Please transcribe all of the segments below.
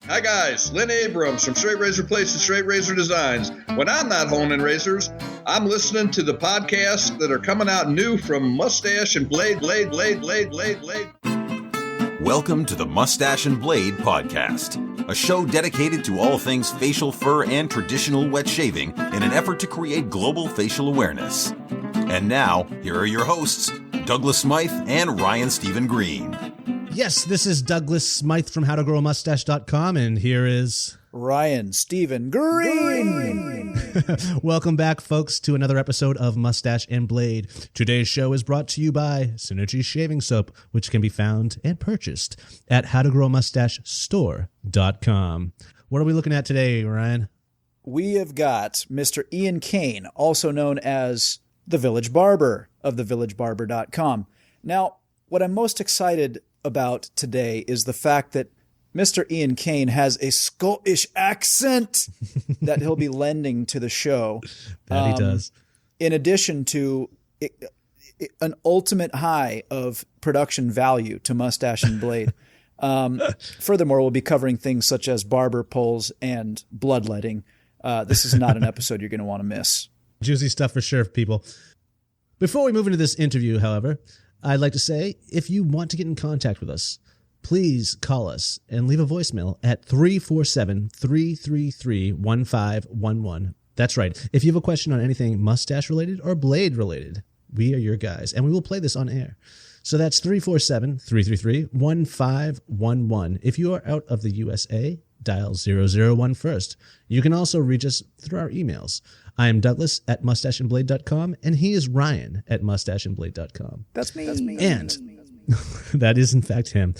Hi guys, Lynn Abrams from Straight Razor Place and Straight Razor Designs. When I'm not honing razors, I'm listening to the podcasts that are coming out new from Mustache and Blade. Welcome to the Mustache and Blade podcast, a show dedicated to all things facial fur and traditional wet shaving in an effort to create global facial awareness. And now, here are your hosts, Douglas Smythe and Ryan Stephen Green. Yes, this is Douglas Smythe from howtogrowmustache.com, and here is Ryan Stephen Green. Welcome back, folks, to another episode of Mustache and Blade. Today's show is brought to you by Synergy Shaving Soap, which can be found and purchased at howtogrowmustachestore.com. What are we looking at today, Ryan? We have got Mr. Iain Kane, also known as the Village Barber of thevillagebarber.com. Now, what I'm most excited about today is the fact that Mr. Iain Kane has a Scottish accent that he'll be lending to the show. That he does. In addition to an ultimate high of production value to Mustache and Blade. Furthermore, we'll be covering things such as barber poles and bloodletting. This is not an episode you're going to want to miss. Juicy stuff for sure, people. Before we move into this interview, however, I'd like to say, if you want to get in contact with us, please call us and leave a voicemail at 347-333-1511. That's right. If you have a question on anything mustache related or blade related, we are your guys, and we will play this on air. So that's 347-333-1511. If you are out of the USA, dial 001 first. You can also reach us through our emails. I am Douglas at mustacheandblade.com, and he is Ryan at mustacheandblade.com. That's me. And that is, in fact, him.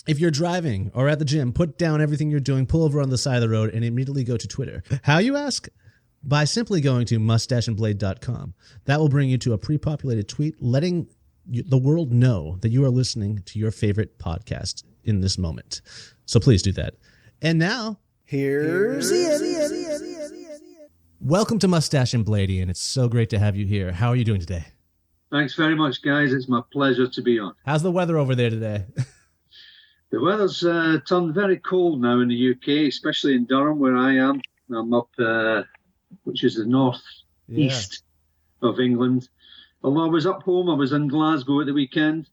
If you're driving or at the gym, put down everything you're doing, pull over on the side of the road, and immediately go to Twitter. How, you ask? By simply going to mustacheandblade.com. That will bring you to a pre-populated tweet letting the world know that you are listening to your favorite podcast in this moment. So please do that. And now, here's Iain. Welcome to Mustache and Blade, Iain. It's so great to have you here. How are you doing today? Thanks very much, guys. It's my pleasure to be on. How's the weather over there today? The weather's turned very cold now in the UK, especially in Durham, where I am. I'm up, which is the north-east of England. Although I was up home, I was in Glasgow at the weekend.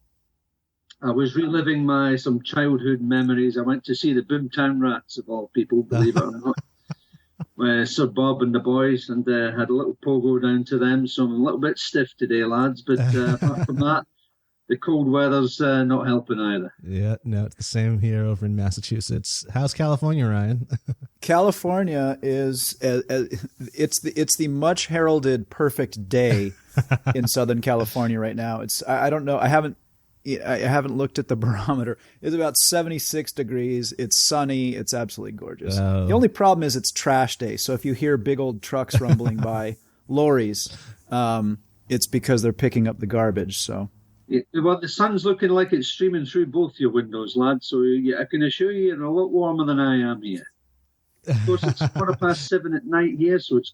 I was reliving some childhood memories. I went to see the Boomtown Rats, of all people, believe it or not. Sir Bob and the boys, and had a little pogo down to them. So I'm a little bit stiff today, lads. But apart from that, the cold weather's not helping either. Yeah, no, it's the same here over in Massachusetts. How's California, Ryan? California is it's the much heralded perfect day in Southern California right now. I don't know. I haven't looked at the barometer. It's about 76 degrees. It's sunny. It's absolutely gorgeous. Oh. The only problem is it's trash day. So if you hear big old trucks rumbling by, lorries, it's because they're picking up the garbage. So. Yeah, well, the sun's looking like it's streaming through both your windows, lad. So I can assure you you're a lot warmer than I am here. Of course, it's 7:15 at night here, so it's...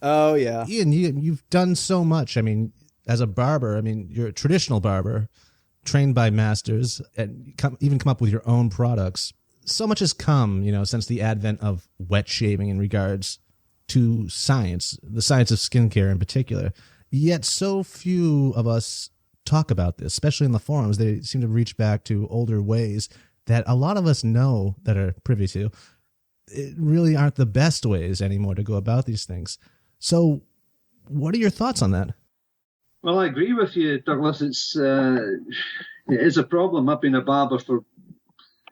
Oh, yeah. Iain, you've done so much. I mean, as a barber, you're a traditional barber, trained by masters, and even come up with your own products. So much has come, since the advent of wet shaving in regards to science, the science of skincare in particular. Yet so few of us talk about this, especially in the forums. They seem to reach back to older ways that a lot of us know that are privy to. It really aren't the best ways anymore to go about these things. So what are your thoughts on that? Well, I agree with you, Douglas. It is a problem. I've been a barber for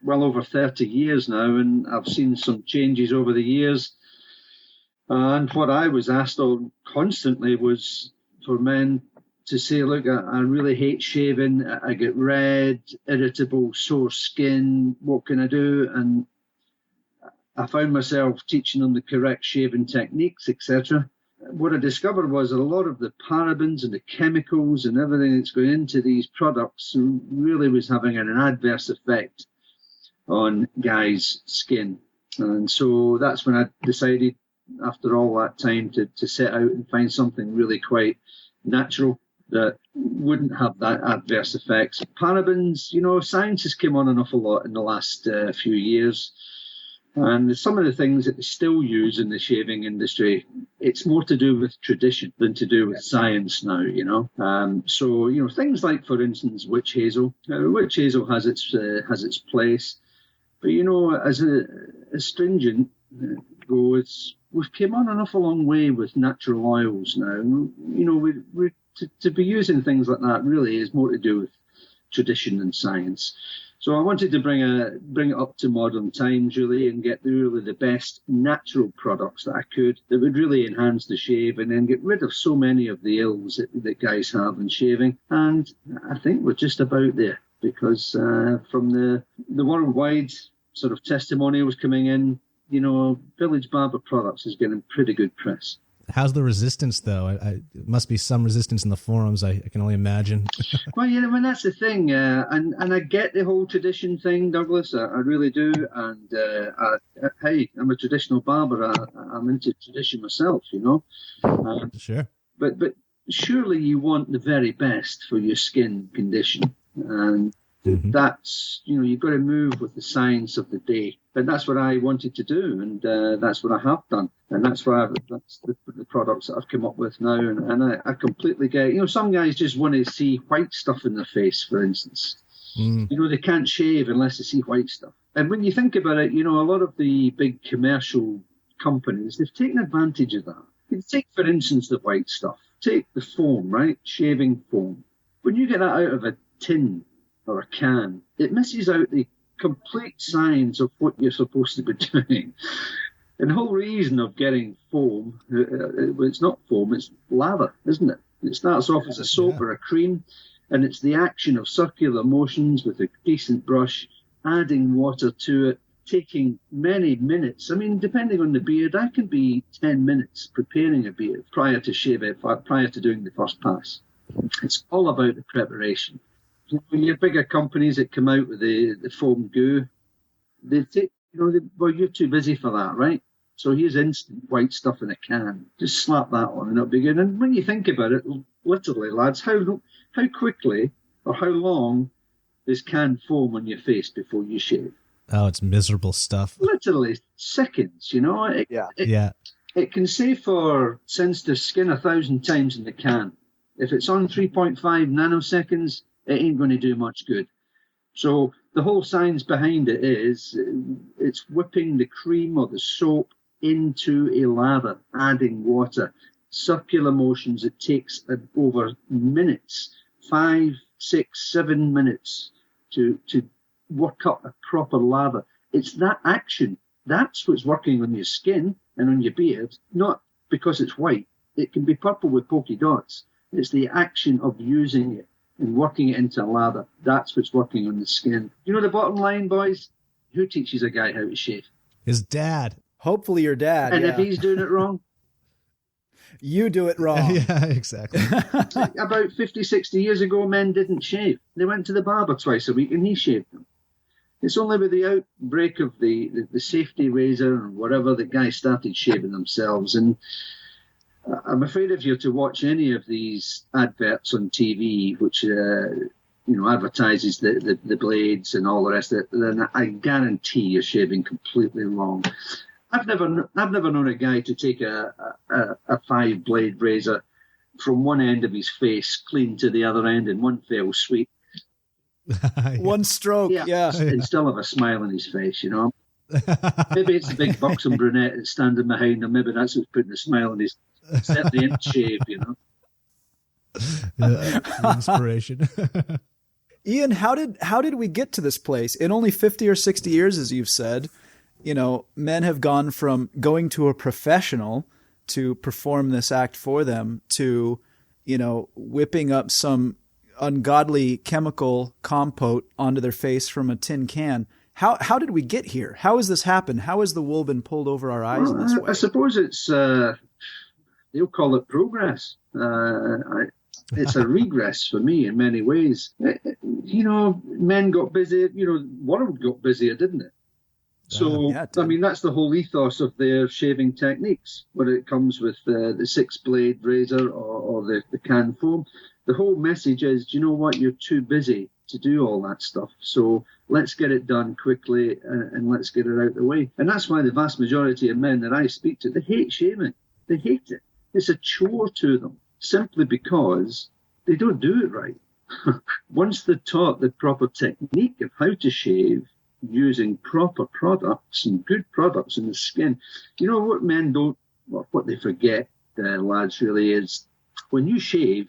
well over 30 years now, and I've seen some changes over the years. And what I was asked on constantly was for men to say, look, I really hate shaving. I get red, irritable, sore skin. What can I do? And I found myself teaching them the correct shaving techniques, etc. What I discovered was that a lot of the parabens and the chemicals and everything that's going into these products really was having an adverse effect on guys' skin. And so that's when I decided, after all that time, to set out and find something really quite natural that wouldn't have that adverse effects. Parabens, science has come on an awful lot in the last few years. And some of the things that they still use in the shaving industry, it's more to do with tradition than to do with science now, So, things like, for instance, witch hazel. Witch hazel has its place. But, as a astringent goes, we've come on an awful long way with natural oils now. To be using things like that really is more to do with tradition than science. So I wanted to bring it up to modern times, really, and get really the best natural products that I could that would really enhance the shave and then get rid of so many of the ills that guys have in shaving. And I think we're just about there, because from the worldwide sort of testimonials coming in, Village Barber products is getting pretty good press. How's the resistance, though? It must be some resistance in the forums. I can only imagine. Well, that's the thing. And I get the whole tradition thing, Douglas. I really do. And hey, I'm a traditional barber. I'm into tradition myself, Sure. But surely you want the very best for your skin condition. And that's, you've got to move with the science of the day. But that's what I wanted to do, and that's what I have done. And that's the products that I've come up with now. And I completely get, some guys just want to see white stuff in their face, for instance. They can't shave unless they see white stuff. And when you think about it, a lot of the big commercial companies, they've taken advantage of that. You take, for instance, the white stuff. Take the foam, right? Shaving foam. When you get that out of a tin or a can, it misses out the complete science of what you're supposed to be doing. And the whole reason of getting foam, it's not foam, it's lather, isn't it? It starts off as a soap or a cream, and it's the action of circular motions with a decent brush, adding water to it, taking many minutes. I mean, depending on the beard, that can be 10 minutes preparing a beard prior to doing the first pass. It's all about the preparation. Your bigger companies that come out with the foam goo, they take, you're too busy for that, right? So here's instant white stuff in a can. Just slap that on and it'll be good. And when you think about it, literally, lads, how quickly or how long is canned foam on your face before you shave? Oh, it's miserable stuff. Literally seconds, It can save for sensitive skin 1,000 times in the can. If it's on 3.5 nanoseconds, it ain't going to do much good. So the whole science behind it is it's whipping the cream or the soap into a lather, adding water. Circular motions, it takes over minutes, 5, 6, 7 minutes to work up a proper lather. It's that action. That's what's working on your skin and on your beard, not because it's white. It can be purple with polka dots. It's the action of using it and working it into a lather. That's what's working on the skin. The bottom line, boys? Who teaches a guy how to shave? His dad. Hopefully your dad. And if he's doing it wrong? You do it wrong. Yeah, exactly. About 50, 60 years ago, men didn't shave. They went to the barber twice a week and he shaved them. It's only with the outbreak of the safety razor or whatever that guys started shaving themselves. And I'm afraid if you're to watch any of these adverts on TV, which advertises the blades and all the rest of it, then I guarantee you're shaving completely wrong. I've never known a guy to take a 5-blade razor from one end of his face clean to the other end in one fell sweep. One stroke, yeah. And still have a smile on his face, Maybe it's the big buxom brunette that's standing behind him. Maybe that's what's putting a smile on his except the end shave, Inspiration. Iain, how did we get to this place? In only 50 or 60 years, as you've said, men have gone from going to a professional to perform this act for them to, whipping up some ungodly chemical compote onto their face from a tin can. How did we get here? How has this happened? How has the wool been pulled over our eyes in this way? I suppose it's, they'll call it progress. It's a regress for me in many ways. Men got busy, the world got busier, didn't it? So, I mean, that's the whole ethos of their shaving techniques, whether it comes with the 6-blade razor or the can foam. The whole message is, do you know what? You're too busy to do all that stuff. So let's get it done quickly and let's get it out of the way. And that's why the vast majority of men that I speak to, they hate shaving. They hate it. It's a chore to them, simply because they don't do it right. Once they're taught the proper technique of how to shave, using proper products and good products in the skin, you know what men don't, what they forget, lads, really is when you shave,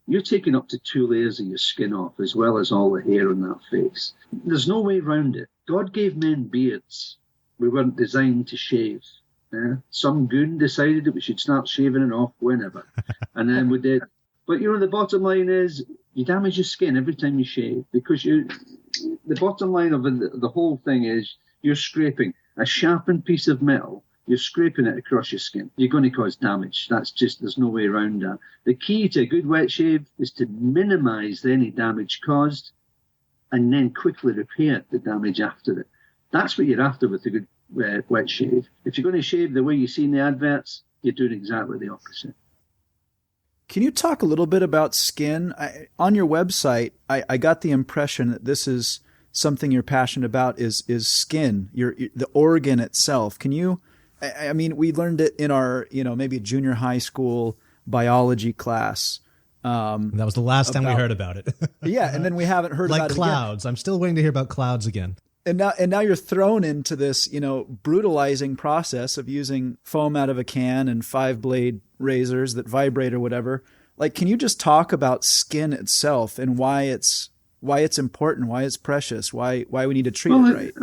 you're taking up to 2 layers of your skin off, as well as all the hair on that face. There's no way around it. God gave men beards. We weren't designed to shave. Some goon decided that we should start shaving it off whenever, and then we did. But, you know, the bottom line is you damage your skin every time you shave, because the bottom line of the whole thing is you're scraping a sharpened piece of metal. You're scraping it across your skin. You're going to cause damage. That's just, there's no way around that. The key to a good wet shave is to minimize any damage caused and then quickly repair the damage after it. That's what you're after with a good wet shave. If you're going to shave the way you see in the adverts, you're doing exactly the opposite. Can you talk a little bit about skin? On your website, I got the impression that this is something you're passionate about is skin, the organ itself. Can you... I mean, we learned it in our, maybe junior high school biology class. That was the last time we heard about it. Yeah, and then we haven't heard about it again. Like clouds. I'm still waiting to hear about clouds again. And now you're thrown into this, brutalizing process of using foam out of a can and 5-blade razors that vibrate or whatever. Like, can you just talk about skin itself and why it's important, why it's precious, why we need to treat it right?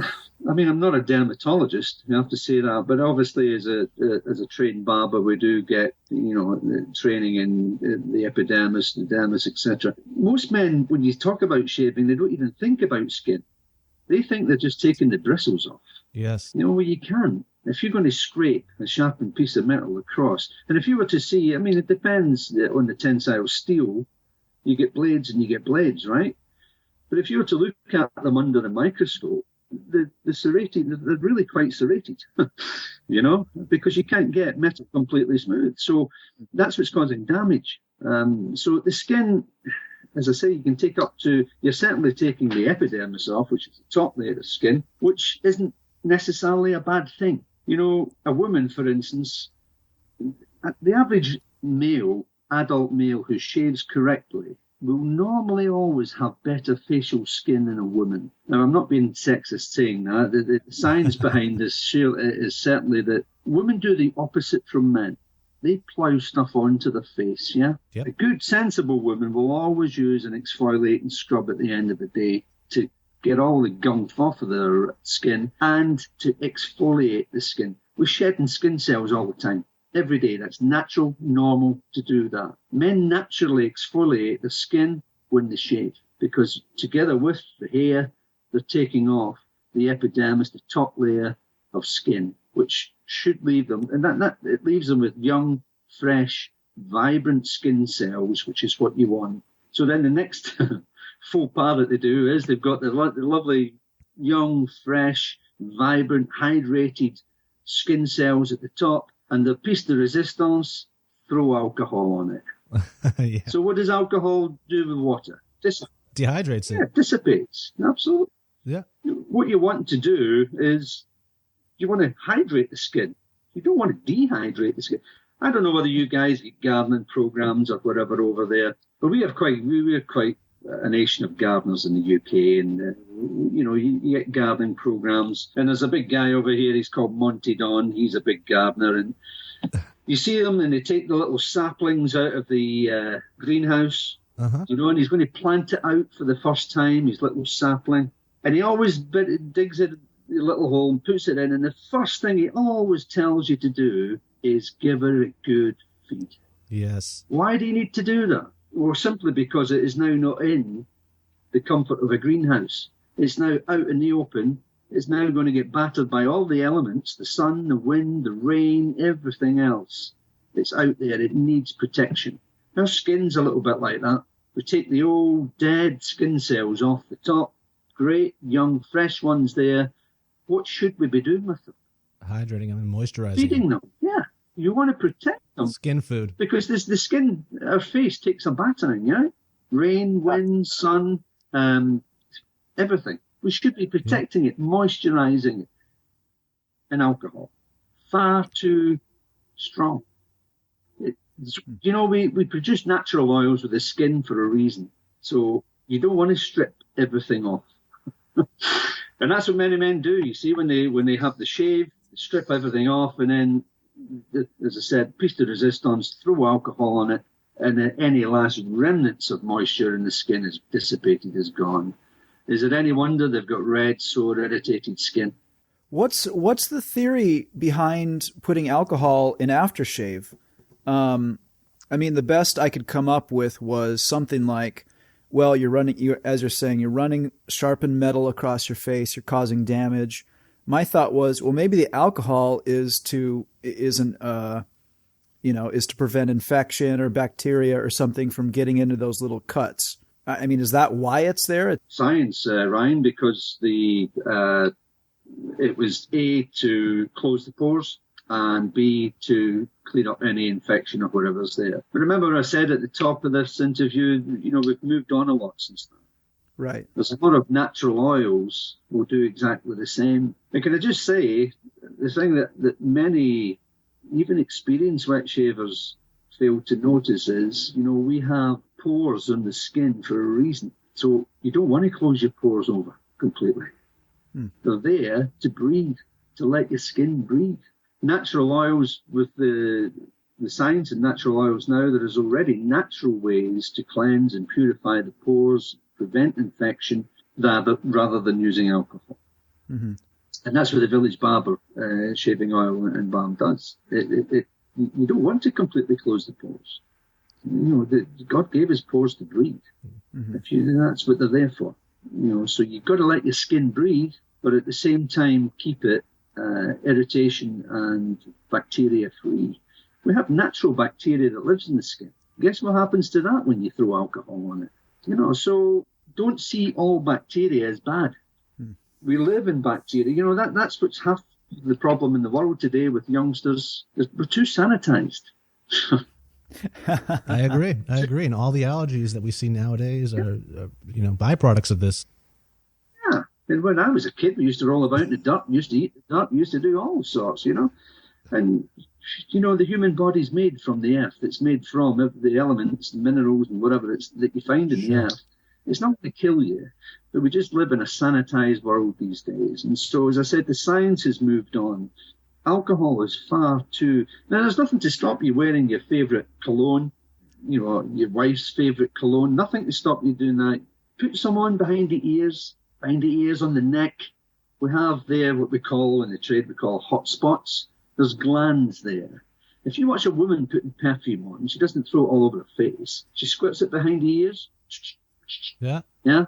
I mean, I'm not a dermatologist, you have to say that, but obviously as a trained barber, we do get, training in the epidermis, the dermis, etc. Most men, when you talk about shaving, they don't even think about skin. They think they're just taking the bristles off. Yes. Well, you can. If you're going to scrape a sharpened piece of metal across, and if you were to see, I mean, it depends on the tensile steel. You get blades and you get blades, right? But if you were to look at them under the microscope, the serrated, they're really quite serrated, because you can't get metal completely smooth. So that's what's causing damage. So the skin, as I say, you can take up to, you're certainly taking the epidermis off, which is the top layer of skin, which isn't necessarily a bad thing. A woman, for instance, the average adult male who shaves correctly will normally always have better facial skin than a woman. Now, I'm not being sexist saying that. The science behind this is certainly that women do the opposite from men. They plow stuff onto the face, yeah? Yep. A good, sensible woman will always use an exfoliating scrub at the end of the day to get all the gunk off of their skin and to exfoliate the skin. We're shedding skin cells all the time. Every day. That's natural, normal to do that. Men naturally exfoliate the skin when they shave because together with the hair, they're taking off the epidermis, the top layer of skin, which should leave them, and that it leaves them with young, fresh, vibrant skin cells, which is what you want. So then the next faux pas that they do is they've got the lovely, young, fresh, vibrant, hydrated skin cells at the top, and the piece de resistance, throw alcohol on it. Yeah. So what does alcohol do with water? Dehydrates it. Yeah, it dissipates. Absolutely. Yeah. What you want to do is you want to hydrate the skin. You don't want to dehydrate the skin. I don't know whether you guys get gardening programs or whatever over there, but we're quite a nation of gardeners in the UK, and you get gardening programs. And there's a big guy over here. He's called Monty Don. He's a big gardener, and you see them, and they take the little saplings out of the greenhouse, and he's going to plant it out for the first time. His little sapling, and he always digs it. A little hole and puts it in, and the first thing he always tells you to do is give her a good feed. Yes. Why do you need to do that? Well, simply because it is now not in the comfort of a greenhouse. It's now out in the open. It's now going to get battered by all the elements, the sun, the wind, the rain, everything else. It's out there. It needs protection. Our skin's a little bit like that. We take the old dead skin cells off the top. Great, young, fresh ones there. what should we be doing with them? Hydrating them and moisturizing Feeding them. Yeah. You want to protect them. Skin food. Because the skin, our face takes a battering, yeah? Rain, wind, sun, everything. We should be protecting it, moisturizing it. And alcohol. Far too strong. We produce natural oils with the skin for a reason. So you don't want to strip everything off. And that's what many men do. You see, when they have the shave, they strip everything off, and then, as I said, piece de resistance, throw alcohol on it, and then any last remnants of moisture in the skin is dissipated, is gone. Is it any wonder they've got red, sore, irritated skin? What's the theory behind putting alcohol in aftershave? I mean, the best I could come up with was something like, well, as you're saying, you're running sharpened metal across your face, you're causing damage. My thought was, well, maybe the alcohol is to prevent infection or bacteria or something from getting into those little cuts. I mean, is that why it's there? Science, Ryan, because it was A, to close the pores, and B, to clean up any infection or whatever's there. But remember I said at the top of this interview, we've moved on a lot since then. Right. There's a lot of natural oils will do exactly the same. And can I just say, the thing that many, even experienced wet shavers, fail to notice is, we have pores on the skin for a reason. So you don't want to close your pores over completely. They're there to breathe, to let your skin breathe. Natural oils, with the science of natural oils now, there is already natural ways to cleanse and purify the pores, prevent infection, rather than using alcohol. Mm-hmm. And that's what the Village Barber shaving oil and balm does. You don't want to completely close the pores. God gave us pores to breathe. Mm-hmm. That's what they're there for. So you've got to let your skin breathe, but at the same time keep it irritation and bacteria free. We have natural bacteria that lives in the skin. Guess what happens to that when you throw alcohol on it? So don't see all bacteria as bad. We live in bacteria. That's what's half the problem in the world today with youngsters. We're too sanitized. I agree. And all the allergies that we see nowadays are byproducts of this. Yeah. And when I was a kid, we used to roll about in the dirt, used to eat the dirt, used to do all sorts, And, the human body's made from the earth. It's made from the elements, the minerals, and whatever that you find in the earth. It's not going to kill you, but we just live in a sanitized world these days. And so, as I said, the science has moved on. Alcohol is far too... Now, there's nothing to stop you wearing your favourite cologne, your wife's favourite cologne. Nothing to stop you doing that. Put some on behind the ears, on the neck. We have there what we call, in the trade, we call hot spots. There's glands there. If you watch a woman putting perfume on, she doesn't throw it all over her face. She squirts it behind the ears. Yeah. Yeah?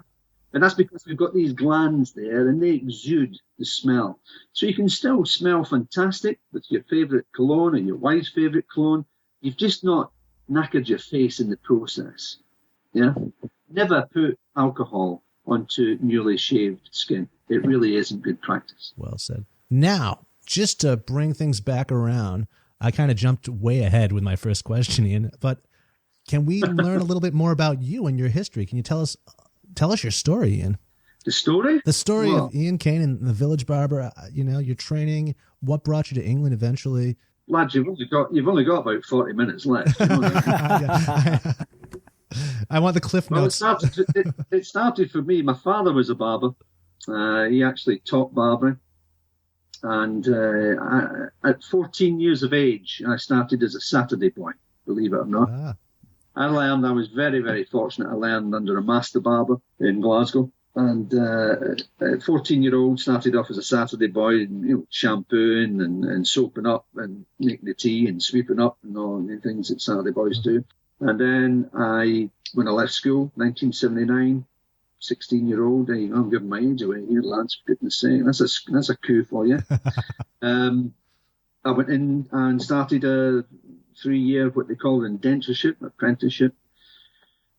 And that's because we've got these glands there, and they exude the smell. So you can still smell fantastic with your favourite cologne or your wife's favourite cologne. You've just not knackered your face in the process. Yeah? Never put alcohol onto newly shaved skin. It really isn't good practice. Well said. Now, just to bring things back around, I kind of jumped way ahead with my first question, Iain, but can we learn a little bit more about you and your history? Can you tell us your story, Iain? The story? The story of Iain Kane and the Village Barber, your training, what brought you to England eventually. Lads, you've only got about 40 minutes left. I want the cliff notes. Well, it started for me. My father was a barber. He actually taught barbering. And at 14 years of age, I started as a Saturday boy, believe it or not. I was very, very fortunate. I learned under a master barber in Glasgow. And at 14-year-old, started off as a Saturday boy, shampooing and soaping up and making the tea and sweeping up and all the things that Saturday boys do. And then when I left school, 1979, 16-year-old, I'm giving my age away here, lads, for goodness sake. That's a coup for you. I went in and started a 3-year, what they call an indentureship, apprenticeship.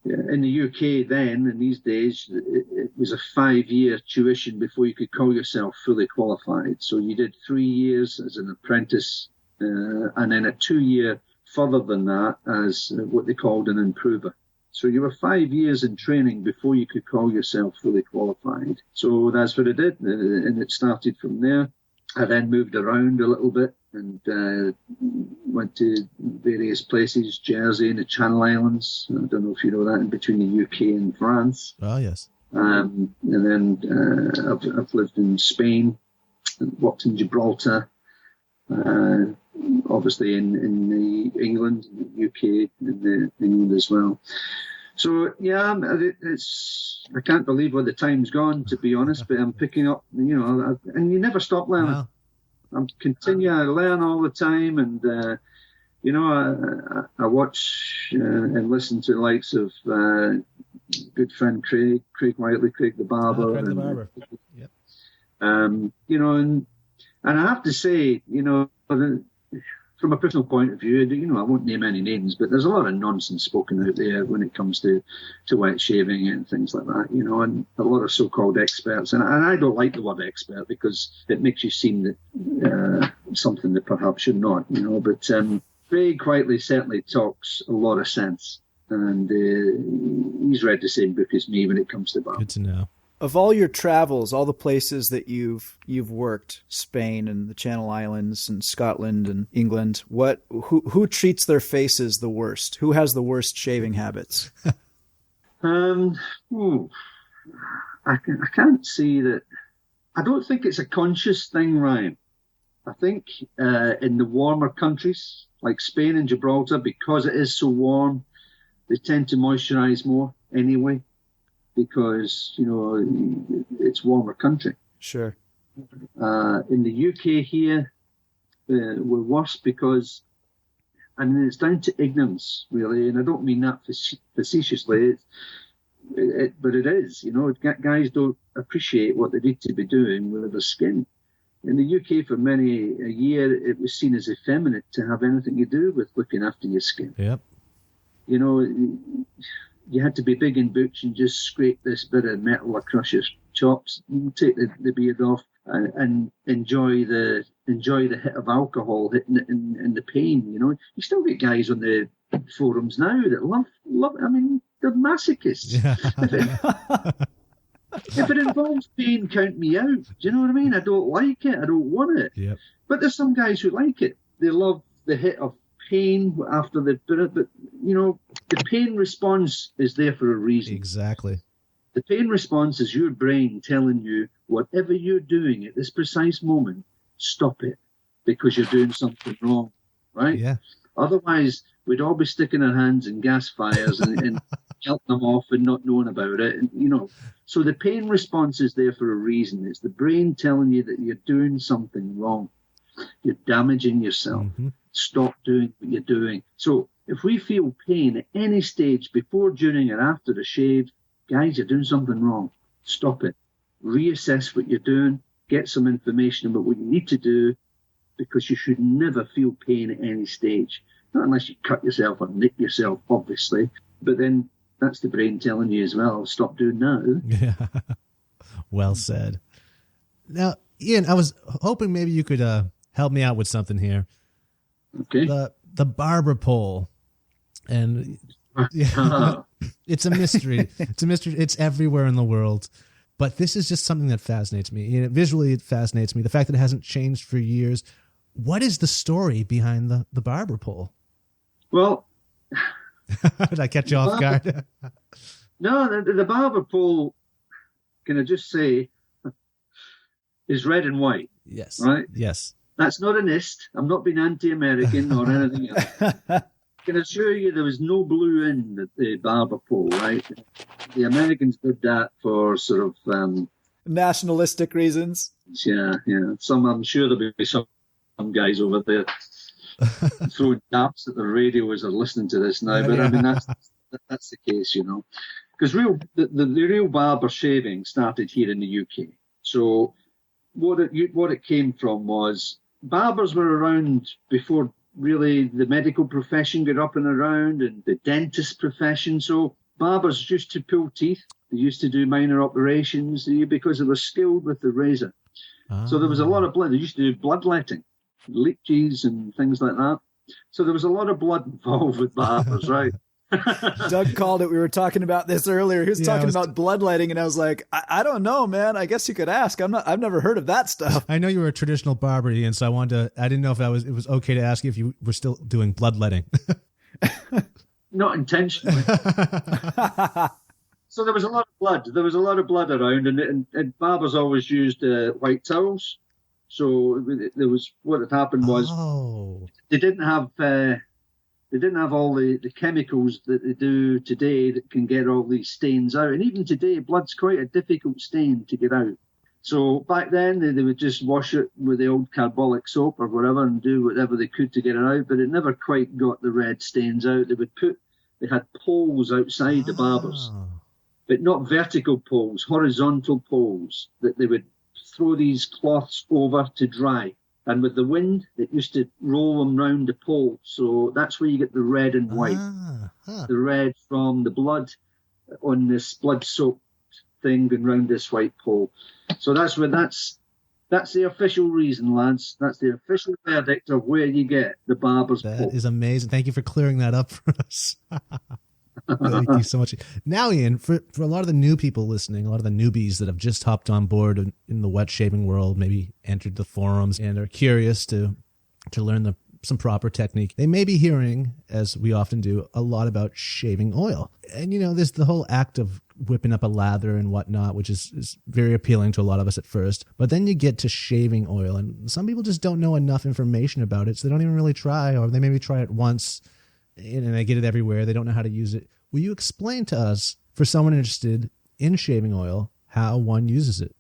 in the UK then, in these days, it was a 5-year tuition before you could call yourself fully qualified. So you did 3 years as an apprentice, and then a 2-year further than that as what they called an improver. So you were 5 years in training before you could call yourself fully qualified. So that's what I did, and it started from there. I then moved around a little bit and went to various places, Jersey and the Channel Islands. I don't know if you know that, in between the UK and France. Oh, yes. And then I've lived in Spain, worked in Gibraltar, obviously in England, in the UK, in England as well. So yeah, I can't believe where the time's gone, to be honest. But I'm picking up, and you never stop learning. Wow. I'm continuing to learn all the time, and I watch and listen to the likes of good friend Craig Whiteley, Craig the Barber. Craig the Barber. Yep. And I have to say, from a personal point of view, I won't name any names, but there's a lot of nonsense spoken out there when it comes to wet shaving and things like that, and a lot of so-called experts. And I don't like the word expert because it makes you seem that something that perhaps you're not, But Craig Whiteley certainly talks a lot of sense, and he's read the same book as me when it comes to barbering. Good to know. Of all your travels, all the places that you've worked, Spain and the Channel Islands and Scotland and England, who treats their faces the worst? Who has the worst shaving habits? I can't see that. I don't think it's a conscious thing, Ryan. I think in the warmer countries like Spain and Gibraltar, because it is so warm, they tend to moisturize more anyway, because it's warmer country. Sure. In the UK here, we're worse because, it's down to ignorance, really, and I don't mean that facetiously, but it is. Guys don't appreciate what they need to be doing with their skin. In the UK, for many a year, it was seen as effeminate to have anything to do with looking after your skin. Yep. You had to be big in boots and just scrape this bit of metal across your chops, take the beard off, and enjoy the hit of alcohol hitting it and the pain. You still get guys on the forums now that love. I mean, they're masochists. Yeah. If it involves pain, count me out. Do you know what I mean? I don't like it. I don't want it. Yep. But there's some guys who like it. They love the hit of pain after the bit, but the pain response is there for a reason. Exactly. The pain response is your brain telling you, whatever you're doing at this precise moment, stop it, because you're doing something wrong, right? Yeah. Otherwise, we'd all be sticking our hands in gas fires and helping them off and not knowing about it. And, so the pain response is there for a reason. It's the brain telling you that you're doing something wrong. You're damaging yourself. Mm-hmm. Stop doing what you're doing. So if we feel pain at any stage, before, during, or after the shave, guys, you're doing something wrong. Stop it. Reassess what you're doing. Get some information about what you need to do, because you should never feel pain at any stage. Not unless you cut yourself or nick yourself, obviously. But then that's the brain telling you as well, stop doing that. Yeah. Well said. Now, Iain, I was hoping maybe you could help me out with something here. Okay. The barber pole. And it's a mystery. It's a mystery. It's everywhere in the world. But this is just something that fascinates me. Visually, it fascinates me. The fact that it hasn't changed for years. What is the story behind the barber pole? Well, did I catch you off guard? No, the barber pole, can I just say, is red and white. Yes. Right? Yes. That's not an ist. I'm not being anti-American or anything else. Can assure you there was no blue in the barber pole, right? The Americans did that for sort of... nationalistic reasons. Yeah. I'm sure there'll be some guys over there throwing taps at the radio as they're listening to this now. But I mean, that's the case, because the real barber shaving started here in the UK. So what it came from was barbers were around before really the medical profession got up and around, and the dentist profession. So barbers used to pull teeth. They used to do minor operations because they were skilled with the razor. So there was a lot of blood. They used to do bloodletting, leeches and things like that. So there was a lot of blood involved with barbers, right? Doug called it. We were talking about this earlier. He was talking about bloodletting, and I was like, I don't know, man. I guess you could ask. I've never heard of that stuff. I know you were a traditional barber, Ian, so I didn't know if it was okay to ask you if you were still doing bloodletting. Not intentionally. So there was a lot of blood. There was a lot of blood around, and barbers always used white towels. So there was, what had happened was they didn't have all the chemicals that they do today that can get all these stains out. And even today, blood's quite a difficult stain to get out. So back then, they would just wash it with the old carbolic soap or whatever and do whatever they could to get it out, but it never quite got the red stains out. They had poles outside the barbers, but not vertical poles, horizontal poles that they would throw these cloths over to dry. And with the wind, it used to roll them round the pole. So that's where you get the red and white. The red from the blood on this blood-soaked thing going round this white pole. So that's the official reason, lads. That's the official verdict of where you get the barber's pole. That is amazing. Thank you for clearing that up for us. Thank you so much. Now, Ian, for a lot of the new people listening, a lot of the newbies that have just hopped on board in the wet shaving world, maybe entered the forums and are curious to learn some proper technique, they may be hearing, as we often do, a lot about shaving oil. And, there's the whole act of whipping up a lather and whatnot, which is very appealing to a lot of us at first. But then you get to shaving oil, and some people just don't know enough information about it, so they don't even really try, or they maybe try it once, and they get it everywhere. They don't know how to use it. Will you explain to us, for someone interested in shaving oil, how one uses it?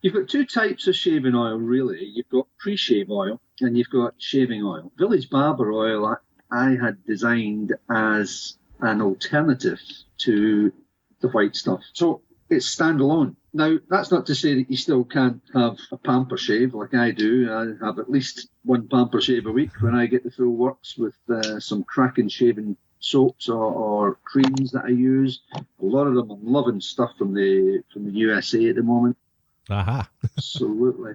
You've got two types of shaving oil, really. You've got pre-shave oil and you've got shaving oil. Village Barber oil I had designed as an alternative to the white stuff. So it's standalone. Now, that's not to say that you still can't have a pamper shave like I do. I have at least one pamper shave a week when I get the full works with some cracking shaving soaps or creams that I use. A lot of them I'm loving stuff from the USA at the moment. Aha. Absolutely.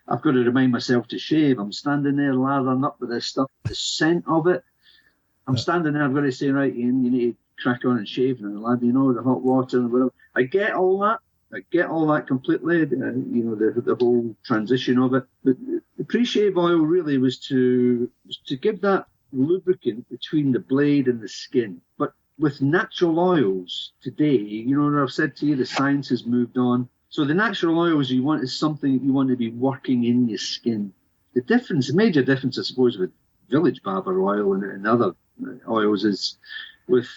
I've got to remind myself to shave. I'm standing there lathering up with this stuff, the scent of it. I'm standing there, I've got to say, right, Ian, you need to crack on and shave now, lad, the hot water and whatever. I get all that completely, the whole transition of it. But the pre-shave oil really was to give that lubricant between the blade and the skin. But with natural oils today, I've said to you, the science has moved on. So the natural oils you want is something that you want to be working in your skin. The major difference, I suppose, with Village Barber oil and other oils is with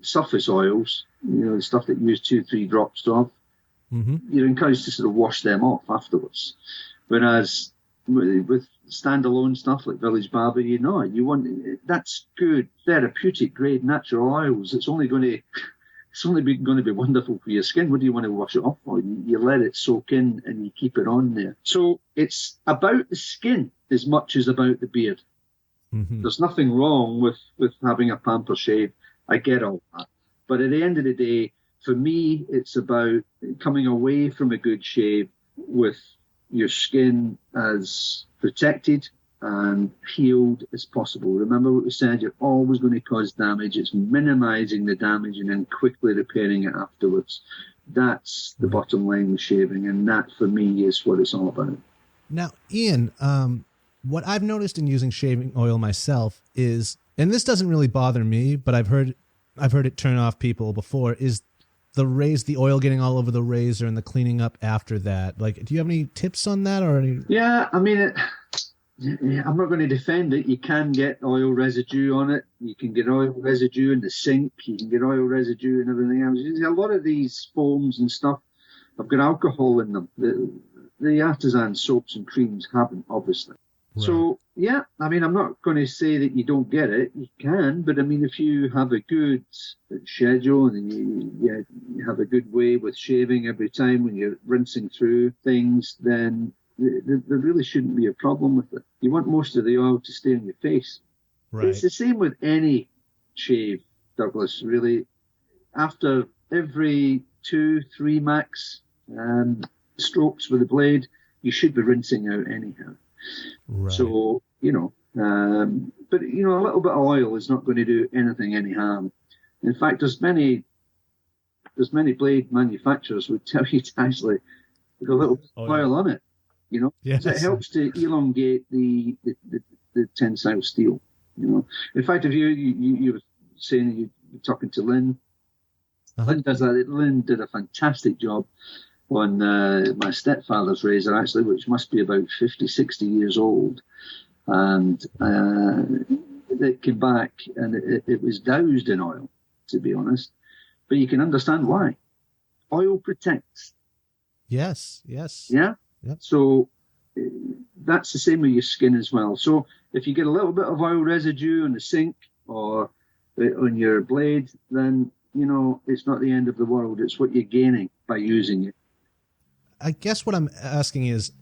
surface oils, the stuff that you use 2-3 drops of, you're encouraged to sort of wash them off afterwards. Whereas with standalone stuff like Village Barber, that's good, therapeutic grade natural oils. It's only going to be wonderful for your skin. What do you want to wash it off for? You let it soak in and you keep it on there. So it's about the skin as much as about the beard. There's nothing wrong with having a pamper shave. I get all that. But at the end of the day, for me, it's about coming away from a good shave with your skin as protected and healed as possible. Remember what we said, you're always going to cause damage. It's minimizing the damage and then quickly repairing it afterwards. That's the bottom line with shaving, and that for me is what it's all about. Now, Ian, what I've noticed in using shaving oil myself is, and this doesn't really bother me, but I've heard it turn off people before, is the oil getting all over the razor and the cleaning up after that. Like, do you have any tips on that or any? Yeah, I mean, I'm not going to defend it. You can get oil residue on it. You can get oil residue in the sink. You can get oil residue and everything else. A lot of these foams and stuff have got alcohol in them. The artisan soaps and creams haven't, obviously. Right. So, yeah, I mean, I'm not going to say that you don't get it. You can, but I mean, if you have a good schedule and you have a good way with shaving every time when you're rinsing through things, then there really shouldn't be a problem with it. You want most of the oil to stay on your face. Right. It's the same with any shave, Douglas, really. after every 2-3 max strokes with the blade, you should be rinsing out anyhow. Right. So, but, a little bit of oil is not going to do anything any harm. In fact, there's many blade manufacturers would tell you to actually put a little oil on it, Yes. It helps to elongate the tensile steel, In fact, if you were saying that you're talking to Lynn, Lynn does that. Lynn did a fantastic job on my stepfather's razor, actually, which must be about 50, 60 years old. And it came back and it was doused in oil, to be honest. But you can understand why. Oil protects. Yes. Yeah? Yep. So that's the same with your skin as well. So if you get a little bit of oil residue on the sink or on your blade, then, it's not the end of the world. It's what you're gaining by using it. I guess what I'm asking is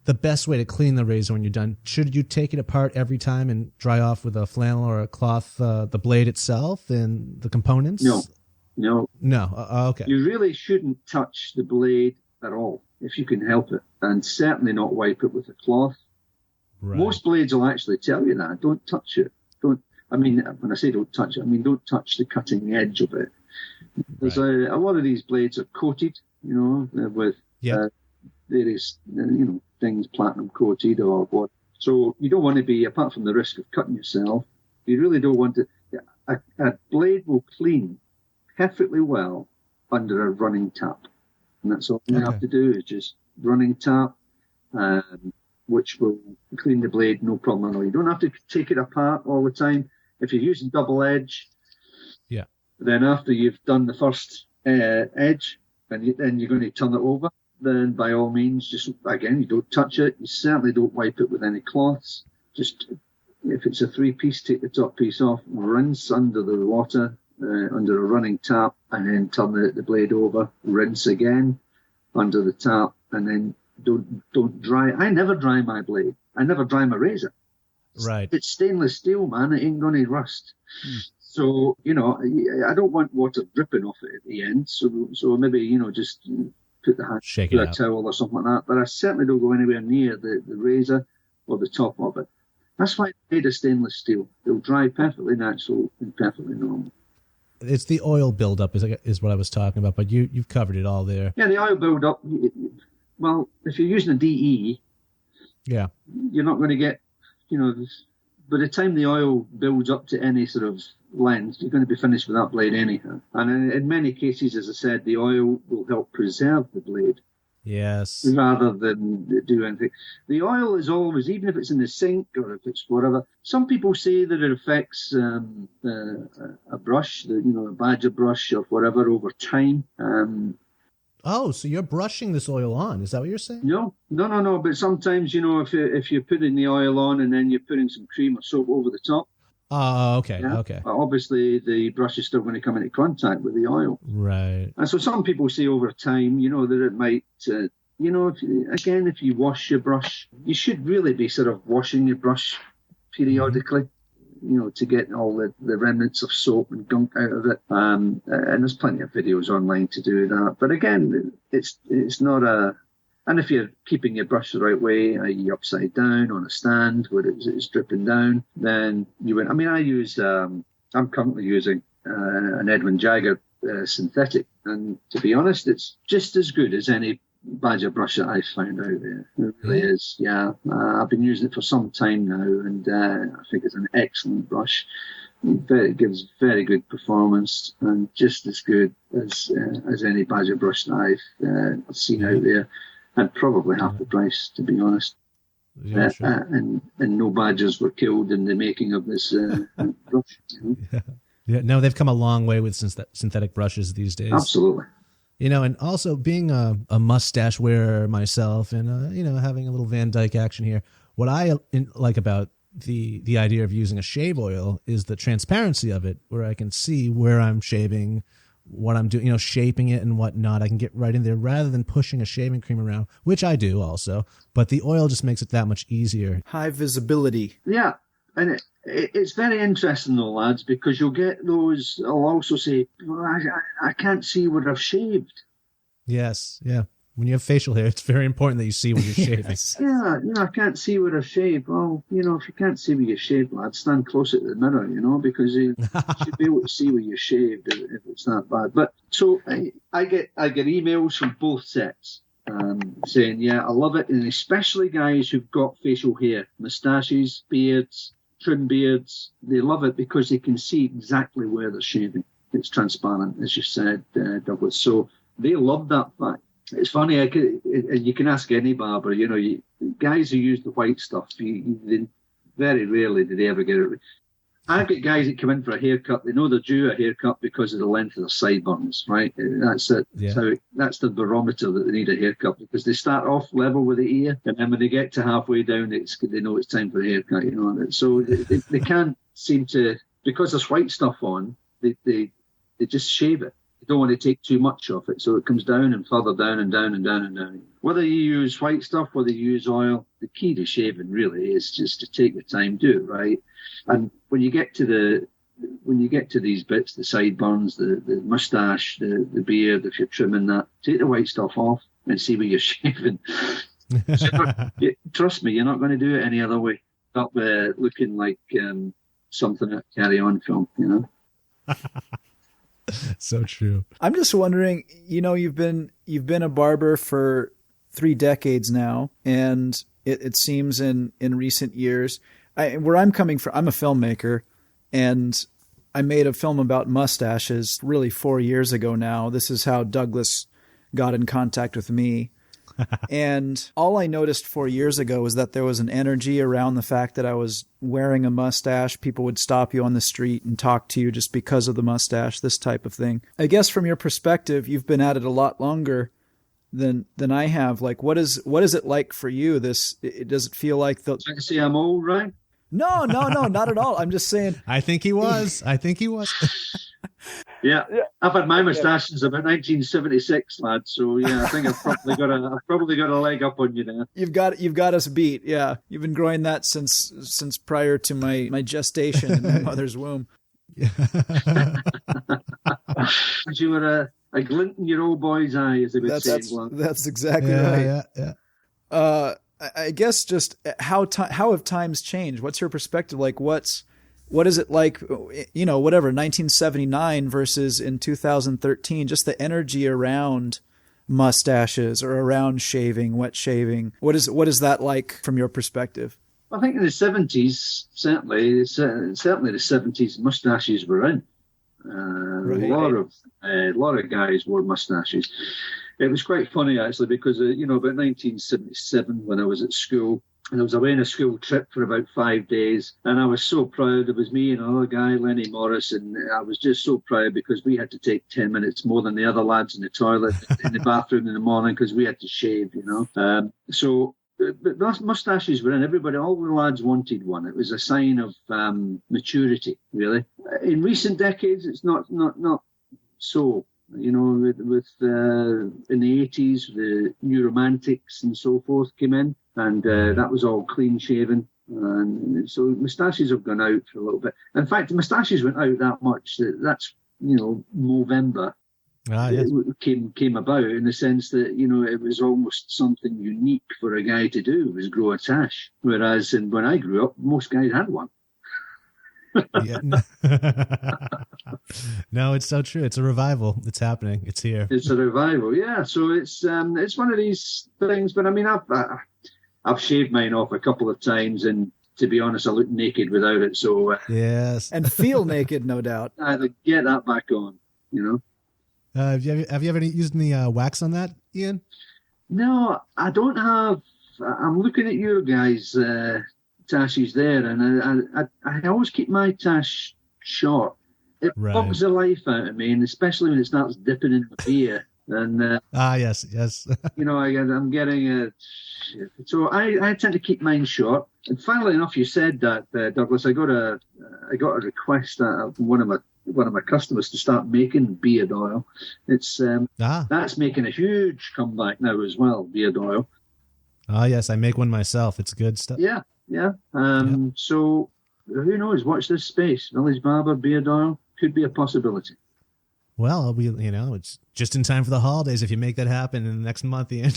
the best way to clean the razor when you're done. Should you take it apart every time and dry off with a flannel or a cloth, the blade itself and the components? No. Okay. You really shouldn't touch the blade at all if you can help it, and certainly not wipe it with a cloth. Right. Most blades will actually tell you that. Don't touch it. When I say don't touch it, I mean don't touch the cutting edge of it. There's a lot of these blades are coated, with various, things, platinum coated or what. So you don't want to be, apart from the risk of cutting yourself, you really don't want to. A blade will clean perfectly well under a running tap. And that's all you have to do is just running tap, which will clean the blade, no problem at all. You don't have to take it apart all the time. If you're using double edge, then after you've done the first edge, and then you're going to turn it over, then by all means, just, again, you don't touch it. You certainly don't wipe it with any cloths. Just, if it's a 3-piece, take the top piece off, rinse under the water, under a running tap, and then turn the blade over, rinse again under the tap, and then don't dry. I never dry my blade. I never dry my razor. Right. It's stainless steel, man. It ain't going to rust. So, I don't want water dripping off it at the end. So maybe, just put the hand Shake through it a out. towel or something like that. But I certainly don't go anywhere near the razor or the top of it. That's why it's made of stainless steel. It'll dry perfectly natural and perfectly normal. It's the oil buildup is what I was talking about, but you've covered it all there. Yeah, the oil build-up, well, if you're using a DE, you're not going to get, by the time the oil builds up to any sort of length, you're going to be finished with that blade anyhow. And in many cases, as I said, the oil will help preserve the blade. Yes. Rather than do anything. The oil is always, even if it's in the sink or if it's whatever, some people say that it affects a brush, a badger brush or whatever over time. So you're brushing this oil on. Is that what you're saying? No. But sometimes, if you're putting the oil on and then you're putting some cream or soap over the top. Oh, okay. Yeah, okay. Obviously, the brush is still going to come into contact with the oil. Right. And so some people say over time, that it might, if you wash your brush, you should really be sort of washing your brush periodically, to get all the remnants of soap and gunk out of it. And there's plenty of videos online to do that. But again, it's not a... And if you're keeping your brush the right way, i.e. upside down on a stand where it's dripping down, then you wouldn't... I mean, I'm currently using an Edwin Jagger synthetic. And to be honest, it's just as good as any badger brush that I've found out there. It really is, yeah. I've been using it for some time now, and I think it's an excellent brush. It gives very good performance and just as good as any badger brush that I've seen out there. And probably half the price, to be honest. Yeah, sure. And no badgers were killed in the making of this brush. Yeah, no, they've come a long way with synthetic brushes these days. Absolutely. And also being a mustache wearer myself and, having a little Van Dyke action here, what I like about the idea of using a shave oil is the transparency of it, where I can see where I'm shaving, what I'm doing, shaping it and whatnot. I can get right in there rather than pushing a shaving cream around, which I do also. But the oil just makes it that much easier. High visibility. Yeah. And It's very interesting though, lads, because you'll get those. I'll also say, well, I can't see what I've shaved. Yes, yeah. When you have facial hair, it's very important that you see when you're shaving. Yes. Yeah, I can't see what I've shaved. Well, if you can't see what you shaved, lad, stand closer to the mirror, because you should be able to see what you shaved if it's that bad. But so I get emails from both sets saying, yeah, I love it, and especially guys who've got facial hair, moustaches, beards, trim beards. They love it because they can see exactly where they're shaving. It's transparent, as you said, Douglas. So they love that fact. It's funny, you can ask any barber, guys who use the white stuff, very rarely do they ever get it. I've got guys that come in for a haircut, they know they're due a haircut because of the length of their sideburns, right? That's it. Yeah. That's the barometer that they need a haircut, because they start off level with the ear, and then when they get to halfway down, they know it's time for a haircut, So they can't seem to, because there's white stuff on, they just shave it. You don't want to take too much of it, so it comes down and further down and down and down and down. Whether you use white stuff, whether you use oil, the key to shaving really is just to take the time, do it right. And when you get to these bits, the sideburns, the moustache, the beard, if you're trimming that, take the white stuff off and see where you're shaving. Trust me, you're not going to do it any other way. Up looking like something at Carry On film, So true. I'm just wondering, you've been a barber for 3 decades now, and it seems in recent years, where I'm coming from, I'm a filmmaker, and I made a film about mustaches really 4 years ago now. This is how Douglas got in contact with me. And all I noticed 4 years ago was that there was an energy around the fact that I was wearing a mustache. People would stop you on the street and talk to you just because of the mustache, this type of thing. I guess from your perspective, you've been at it a lot longer than I have. Like, what is it like for you? Does it feel like the... Trying to say I'm old, right? No, not at all. I'm just saying. I think he was. Yeah, I've had my moustache since about 1976, lad. So yeah, I think I've probably got a leg up on you there. You've got us beat. Yeah, you've been growing that since prior to my gestation in my mother's womb. You were a glint in your old boy's eye, as they would say. That's exactly right. Yeah. I guess just how have times changed? What's your perspective? Like, what is it like, 1979 versus in 2013, just the energy around mustaches or around shaving, wet shaving. What is that like from your perspective? I think in the 70s, certainly the 70s, mustaches were in. Right. A lot of guys wore mustaches. It was quite funny, actually, because, about 1977, when I was at school, and I was away on a school trip for about 5 days, and I was so proud. It was me and another guy, Lenny Morris, and I was just so proud because we had to take 10 minutes more than the other lads in the toilet, in the bathroom in the morning, because we had to shave, But mustaches were in. Everybody, all the lads wanted one. It was a sign of maturity, really. In recent decades, it's not so. With in the 80s, the New Romantics and so forth came in, and that was all clean shaven. And so moustaches have gone out for a little bit. In fact, the moustaches went out that much that's Movember. Yes. It came about in the sense that it was almost something unique for a guy to do, was grow a tash. Whereas when I grew up, most guys had one. Yeah. No, it's so true. It's a revival. It's happening. It's here. It's a revival, yeah. So it's one of these things. But I mean, I've shaved mine off a couple of times, and to be honest, I look naked without it. So yes, and feel naked, no doubt. I had to get that back on. Have you ever used any wax on that, Iain? No, I don't have. I'm looking at your guys' tashes there, and I always keep my tash short. It bugs the life out of me, and especially when it starts dipping in the beer. And yes. I'm getting so I tend to keep mine short. And funnily enough, you said that, Douglas. I got a request from one of my customers to start making beard oil. It's that's making a huge comeback now as well, beard oil. Yes, I make one myself. It's good stuff. Yeah. So who knows? Watch this space. Village Barber, beard oil, could be a possibility. Well, it's just in time for the holidays if you make that happen in the next month, Ian.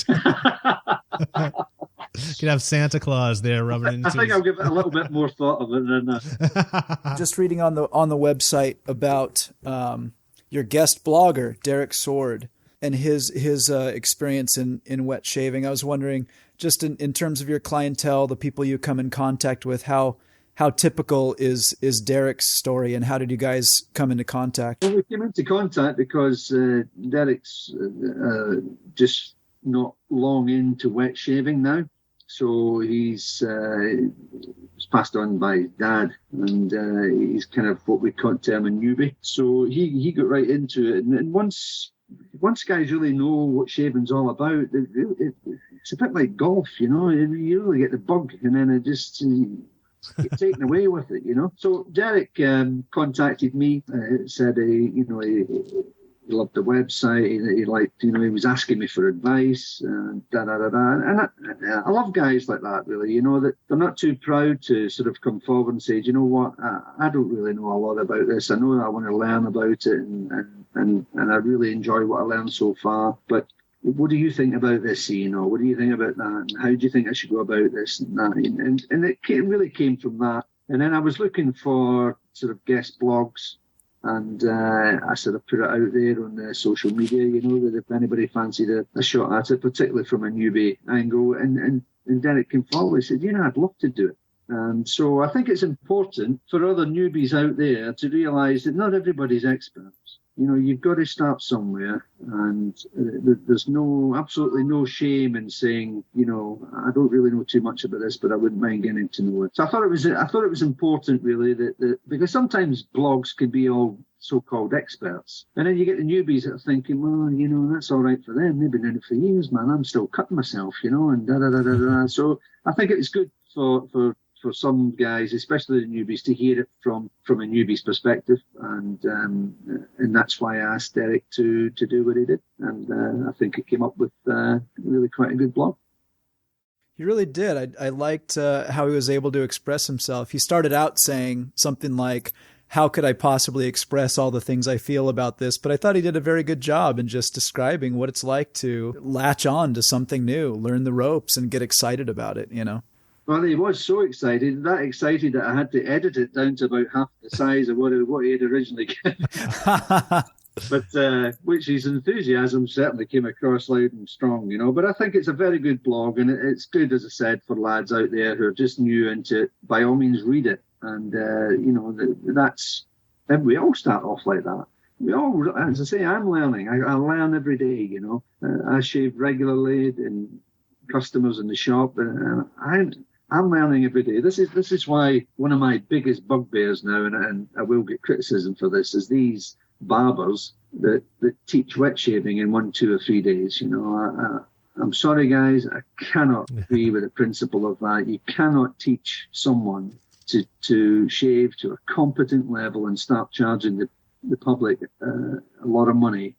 Could have Santa Claus there rubbing into. I think I'll give it a little bit more thought of it than that. Just reading on the website about your guest blogger, Derek Sword, and his experience in wet shaving. I was wondering, just in terms of your clientele, the people you come in contact with, how typical is Derek's story, and how did you guys come into contact? Well, we came into contact because Derek's just not long into wet shaving now. So he's passed on by his dad, and he's kind of what we term a newbie. So he got right into it, and once guys really know what shaving's all about, it's a bit like golf, you really get the bug, and then it just get taken away with it, So Derek contacted me, said he loved the website. He liked, he was asking me for advice, and And I love guys like that, really. That they're not too proud to sort of come forward and say, you know what, I don't really know a lot about this. I know I want to learn about it, and I really enjoy what I learned so far. But what do you think about this, Ian? What do you think about that? And how do you think I should go about this and that? And it really came from that. And then I was looking for sort of guest blogs. And I sort of put it out there on the social media, that if anybody fancied a shot at it, particularly from a newbie angle, and Derek came forward, he said, I'd love to do it. So I think it's important for other newbies out there to realise that not everybody's experts. You've got to start somewhere, and there's absolutely no shame in saying, I don't really know too much about this, but I wouldn't mind getting to know it. So I thought it was important, really, that because sometimes blogs can be all so-called experts, and then you get the newbies that are thinking, well, that's all right for them. They've been doing it for years, man. I'm still cutting myself, and da-da-da-da-da. So I think it's good for some guys, especially the newbies, to hear it from a newbie's perspective, and that's why I asked Derek to do what he did, and I think he came up with really quite a good blog. He really did. I liked how he was able to express himself. He started out saying something like, how could I possibly express all the things I feel about this? But I thought he did a very good job in just describing what it's like to latch on to something new, learn the ropes, and get excited about it, Well, he was so excited that I had to edit it down to about half the size of what he had originally given. But which his enthusiasm certainly came across loud and strong, But I think it's a very good blog, and it's good, as I said, for lads out there who are just new into it. By all means, read it, and and we all start off like that. We all, as I say, I'm learning. I learn every day, I shave regularly, and customers in the shop, and I'm learning every day. This is why one of my biggest bugbears now, and I will get criticism for this, is these barbers that teach wet shaving in 1, 2, or 3 days. I'm sorry, guys, I cannot agree with the principle of that. You cannot teach someone to shave to a competent level and start charging the public a lot of money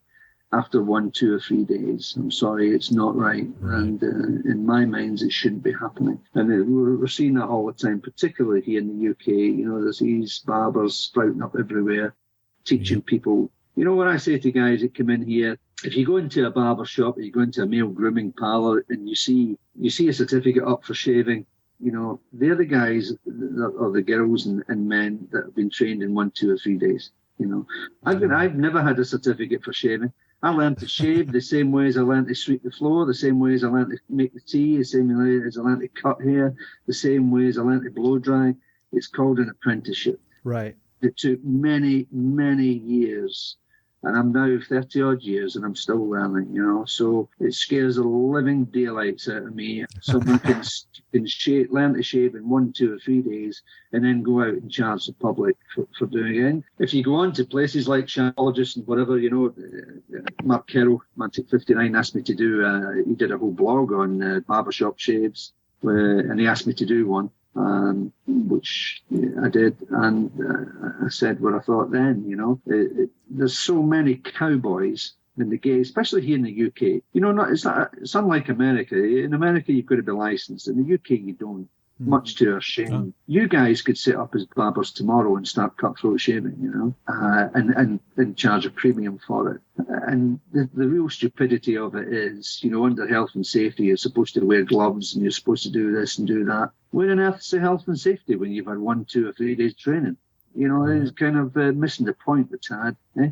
after 1, 2, or 3 days. I'm sorry, it's not right. And in my mind, it shouldn't be happening. And we're seeing that all the time, particularly here in the UK. There's these barbers sprouting up everywhere, teaching people. When I say to guys that come in here, if you go into a barber shop, or you go into a male grooming parlour, and you see a certificate up for shaving, they're the guys or the girls and men that have been trained in 1, 2, or 3 days. I've never had a certificate for shaving. I learned to shave the same way as I learned to sweep the floor, the same way as I learned to make the tea, the same way as I learned to cut hair, the same way as I learned to blow dry. It's called an apprenticeship. Right. It took many, many years. And I'm now 30 odd years and I'm still learning, so it scares the living daylights out of me. Someone can learn to shave in 1, 2, or 3 days and then go out and charge the public for doing it. And if you go on to places like Shamologists and whatever, Mark Carroll, Mantic 59, asked me to do, he did a whole blog on barbershop shaves, and he asked me to do one. Which I did, and I said what I thought then. There's so many cowboys in the game, especially here in the UK. It's unlike America. In America, you've got to be licensed. In the UK, you don't. much to our shame. You guys could set up as barbers tomorrow and start cutthroat shaving, and charge a premium for it. And the real stupidity of it is, under health and safety, you're supposed to wear gloves and you're supposed to do this and do that. Where on earth is the health and safety when you've had 1, 2, or 3 days training? It's kind of missing the point with Tad. Eh?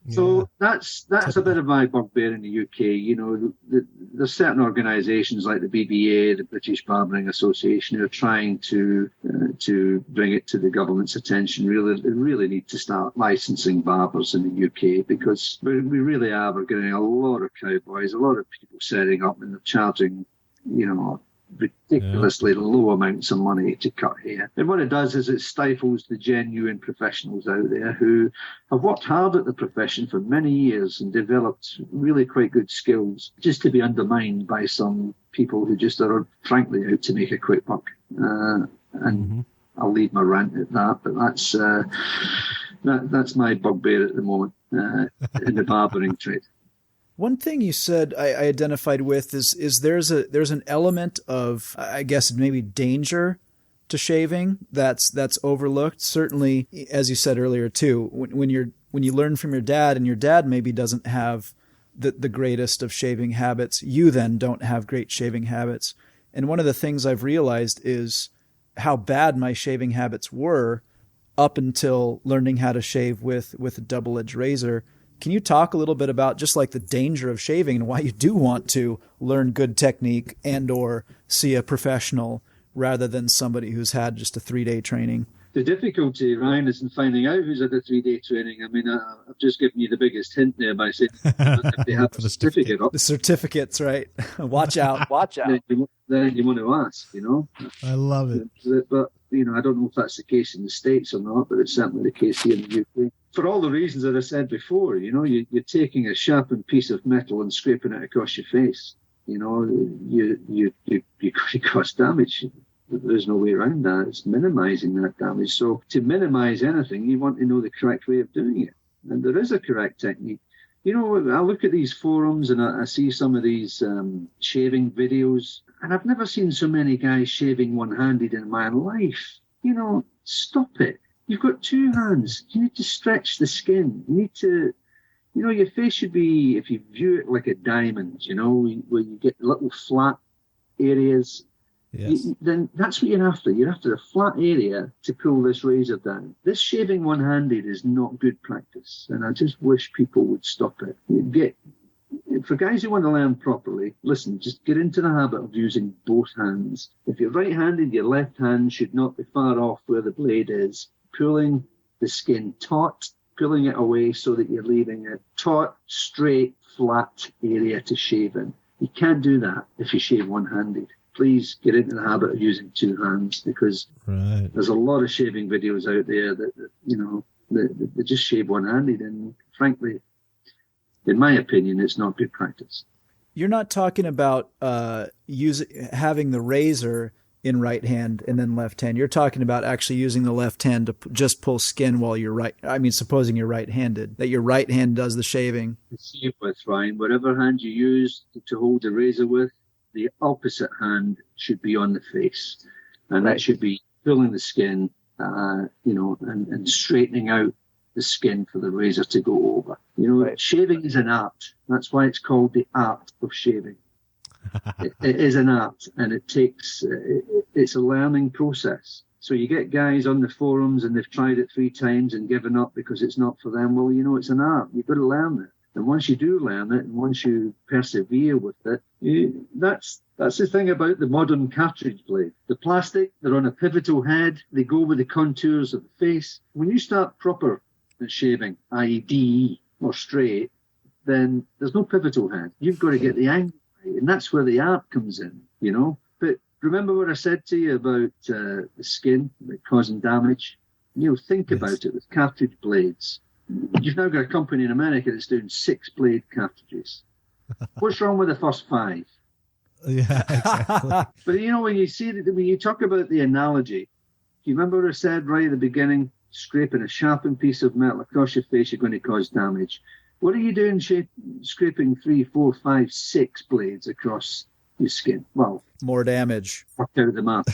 So that's a bit of my bugbear in the UK. There's certain organisations like the BBA, the British Barbering Association, who are trying to bring it to the government's attention. They really need to start licensing barbers in the UK, because we really are. We're getting a lot of cowboys, a lot of people setting up, and they're charging, ridiculously low amounts of money to cut hair. And what it does is it stifles the genuine professionals out there who have worked hard at the profession for many years and developed really quite good skills, just to be undermined by some people who just are frankly out to make a quick buck. I'll leave my rant at that, but that's my bugbear at the moment in the barbering trade. One thing you said I identified with is there's an element of, I guess, maybe danger to shaving that's overlooked. Certainly, as you said earlier too, when you learn from your dad, and your dad maybe doesn't have the greatest of shaving habits, you then don't have great shaving habits. And one of the things I've realized is how bad my shaving habits were up until learning how to shave with a double-edged razor. Can you talk a little bit about just like the danger of shaving and why you do want to learn good technique and or see a professional rather than somebody who's had just a 3-day training? The difficulty, Ryan, is in finding out who's had a 3-day training. I mean, I've just given you the biggest hint there by saying if they have a certificate up. The certificates, right? Watch out. Then you want to ask, I love it. But, I don't know if that's the case in the States or not, but it's certainly the case here in the UK. For all the reasons that I said before, you're taking a sharpened piece of metal and scraping it across your face. You cause damage. There's no way around that. It's minimising that damage. So to minimise anything, you want to know the correct way of doing it. And there is a correct technique. I look at these forums and I see some of these shaving videos, and I've never seen so many guys shaving one-handed in my life. Stop it. You've got 2 hands. You need to stretch the skin. You need to, your face should be, if you view it like a diamond, where you get little flat areas. Yes. Then that's what you're after. You're after a flat area to pull this razor down. This shaving one-handed is not good practice, and I just wish people would stop it. For guys who want to learn properly, listen, just get into the habit of using both hands. If you're right-handed, your left hand should not be far off where the blade is, pulling the skin taut, pulling it away so that you're leaving a taut, straight, flat area to shave in. You can't do that if you shave one-handed. Please get into the habit of using 2 hands, because there's a lot of shaving videos out there that just shave one-handed, and frankly, in my opinion, it's not good practice. You're not talking about having the razor in right hand and then left hand. You're talking about actually using the left hand to just pull skin while you're right. I mean, supposing you're right-handed, that your right hand does the shaving. See with Ryan, whatever hand you use to hold the razor with, the opposite hand should be on the face, and that should be pulling the skin, and straightening out the skin for the razor to go over. Shaving is an art. That's why it's called the art of shaving. It is an art, and it's a learning process. So you get guys on the forums and they've tried it 3 times and given up because it's not for them. Well, it's an art. You've got to learn it. And once you do learn it, and once you persevere with it, that's the thing about the modern cartridge blade. The plastic, they're on a pivotal head. They go with the contours of the face. When you start proper shaving, i.e. DE or straight, then there's no pivotal head. You've got to get the angle right, and that's where the art comes in, But remember what I said to you about the skin causing damage? Think about it with cartridge blades. You've now got a company in America that's doing 6-blade cartridges. What's wrong with the first 5? Yeah, exactly. But when you talk about the analogy, do you remember what I said right at the beginning? Scraping a sharpened piece of metal across your face, you're going to cause damage. What are you doing scraping 3, 4, 5, 6 blades across your skin. Well, more damage. Fuck out of the mouth.